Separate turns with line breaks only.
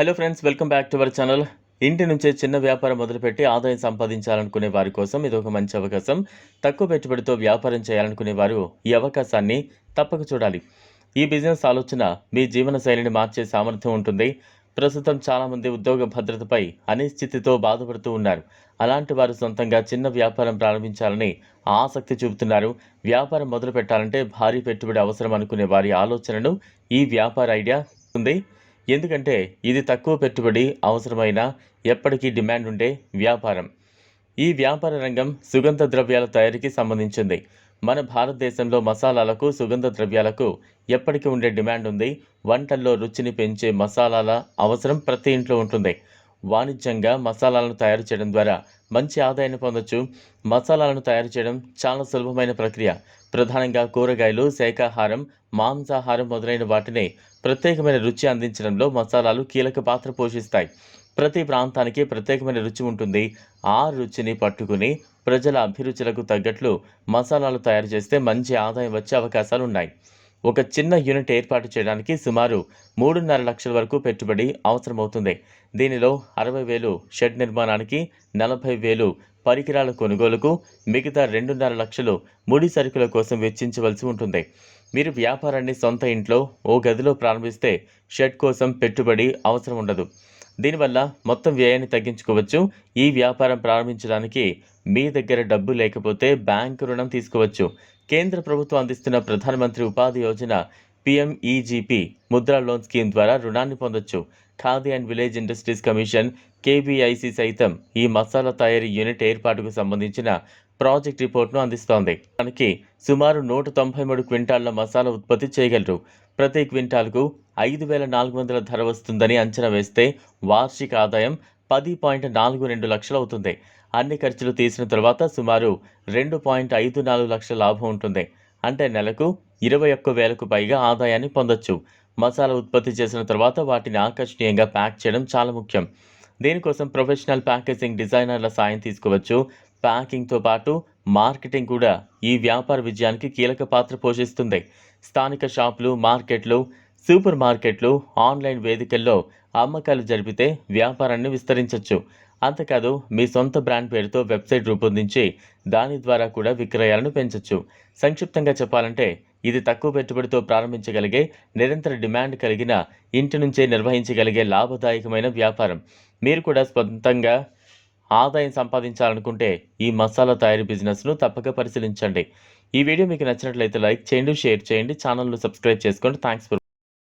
Hello friends, welcome back to our channel. ఇంటి నుంచే చిన్న వ్యాపారం మొదలుపెట్టి ఆదాయం సంపాదించాలనుకునే వారి కోసం ఇది ఒక మంచి అవకాశం. తక్కువ పెట్టుబడితో వ్యాపారం చేయాలనుకునే వారు ఈ అవకాశాన్ని తప్పక చూడాలి. ఈ బిజినెస్ ఆలోచన మీ జీవన శైలిని మార్చే సామర్థ్యం ఉంటుంది. ప్రస్తుతం చాలామంది ఉద్యోగ భద్రతపై అనిశ్చితితో బాధపడుతూ ఉన్నారు. అలాంటి వారు సొంతంగా చిన్న వ్యాపారం ప్రారంభించాలని ఆసక్తి చూపుతున్నారు. వ్యాపారం మొదలు పెట్టాలంటే భారీ పెట్టుబడి అవసరం అనుకునే వారి ఆలోచనను ఈ వ్యాపార ఐడియా ఉంది. ఎందుకంటే ఇది తక్కువ పెట్టుబడి అవసరమైన ఎప్పటికీ డిమాండ్ ఉండే వ్యాపారం. ఈ వ్యాపార రంగం సుగంధ ద్రవ్యాల తయారీకి సంబంధించింది. మన భారతదేశంలో మసాలాలకు, సుగంధ ద్రవ్యాలకు ఎప్పటికీ ఉండే డిమాండ్ ఉంది. వంటల్లో రుచిని పెంచే మసాలాల అవసరం ప్రతి ఇంట్లో ఉంటుంది. వాణిజ్యంగా మసాలాలను తయారు చేయడం ద్వారా మంచి ఆదాయాన్ని పొందొచ్చు. మసాలాలను తయారు చేయడం చాలా సులభమైన ప్రక్రియ. ప్రధానంగా కూరగాయలు, శాకాహారం, మాంసాహారం మొదలైన వాటిని ప్రత్యేకమైన రుచి అందించడంలో మసాలాలు కీలక పాత్ర పోషిస్తాయి. ప్రతి ప్రాంతానికి ప్రత్యేకమైన రుచి ఉంటుంది. ఆ రుచిని పట్టుకుని ప్రజల అభిరుచులకు తగ్గట్లు మసాలాలు తయారు చేస్తే మంచి ఆదాయం వచ్చే అవకాశాలున్నాయి. ఒక చిన్న యూనిట్ ఏర్పాటు చేయడానికి సుమారు 3.5 లక్షల వరకు పెట్టుబడి అవసరమవుతుంది. దీనిలో 60,000 షెడ్ నిర్మాణానికి, 40,000 పరికరాల కొనుగోలుకు, మిగతా 2.5 లక్షలు ముడి సరుకుల కోసం వెచ్చించవలసి ఉంటుంది. మీరు వ్యాపారాన్ని సొంత ఇంట్లో ఓ గదిలో ప్రారంభిస్తే షెడ్ కోసం పెట్టుబడి అవసరం ఉండదు. దీనివల్ల మొత్తం వ్యయాన్ని తగ్గించుకోవచ్చు. ఈ వ్యాపారం ప్రారంభించడానికి మీ దగ్గర డబ్బు లేకపోతే బ్యాంకు రుణం తీసుకోవచ్చు. కేంద్ర ప్రభుత్వం అందిస్తున్న ప్రధానమంత్రి ఉపాధి Yojana PMEGP Mudra loan scheme ద్వారా రుణాన్ని పొందొచ్చు. Khadi and village industries commission KVIC సైతం ఈ మసాలా తయారీ యూనిట్ ఏర్పాటుకు సంబంధించిన ప్రాజెక్ట్ రిపోర్ట్ను అందిస్తోంది. దానికి సుమారు 193 క్వింటాళ్ల మసాలా ఉత్పత్తి చేయగలరు. ప్రతి క్వింటాల్కు 5,400 ధర వస్తుందని అంచనా వేస్తే వార్షిక ఆదాయం 10.42 లక్షలు అవుతుంది. అన్ని ఖర్చులు తీసిన తర్వాత సుమారు 2.54 లక్షల లాభం ఉంటుంది. అంటే నెలకు 21,000కు పైగా ఆదాయాన్ని పొందొచ్చు. మసాలా ఉత్పత్తి చేసిన తర్వాత వాటిని ఆకర్షణీయంగా ప్యాక్ చేయడం చాలా ముఖ్యం. దీనికోసం ప్రొఫెషనల్ ప్యాకేజింగ్ డిజైనర్ల సాయం తీసుకోవచ్చు. ప్యాకింగ్తో పాటు మార్కెటింగ్ కూడా ఈ వ్యాపార విజయానికి కీలక పాత్ర పోషిస్తుంది. స్థానిక షాపులు, మార్కెట్లు, సూపర్ మార్కెట్లు, ఆన్లైన్ వేదికల్లో అమ్మకాలు జరిపితే వ్యాపారాన్ని విస్తరించవచ్చు. అంతేకాదు, మీ సొంత బ్రాండ్ పేరుతో వెబ్సైట్ రూపొందించి దాని ద్వారా కూడా విక్రయాలను పెంచవచ్చు. సంక్షిప్తంగా చెప్పాలంటే ఇది తక్కువ పెట్టుబడితో ప్రారంభించగలిగే, నిరంతర డిమాండ్ కలిగిన, ఇంటి నుంచే నిర్వహించగలిగే లాభదాయకమైన వ్యాపారం. మీరు కూడా సొంతంగా ఆదాయం సంపాదించాలనుకుంటే ఈ మసాలా తయారీ బిజినెస్ను తప్పక పరిశీలించండి. ఈ వీడియో మీకు నచ్చినట్లయితే లైక్ చేయండి, షేర్ చేయండి, ఛానల్ను సబ్స్క్రైబ్ చేసుకోండి. Thanks for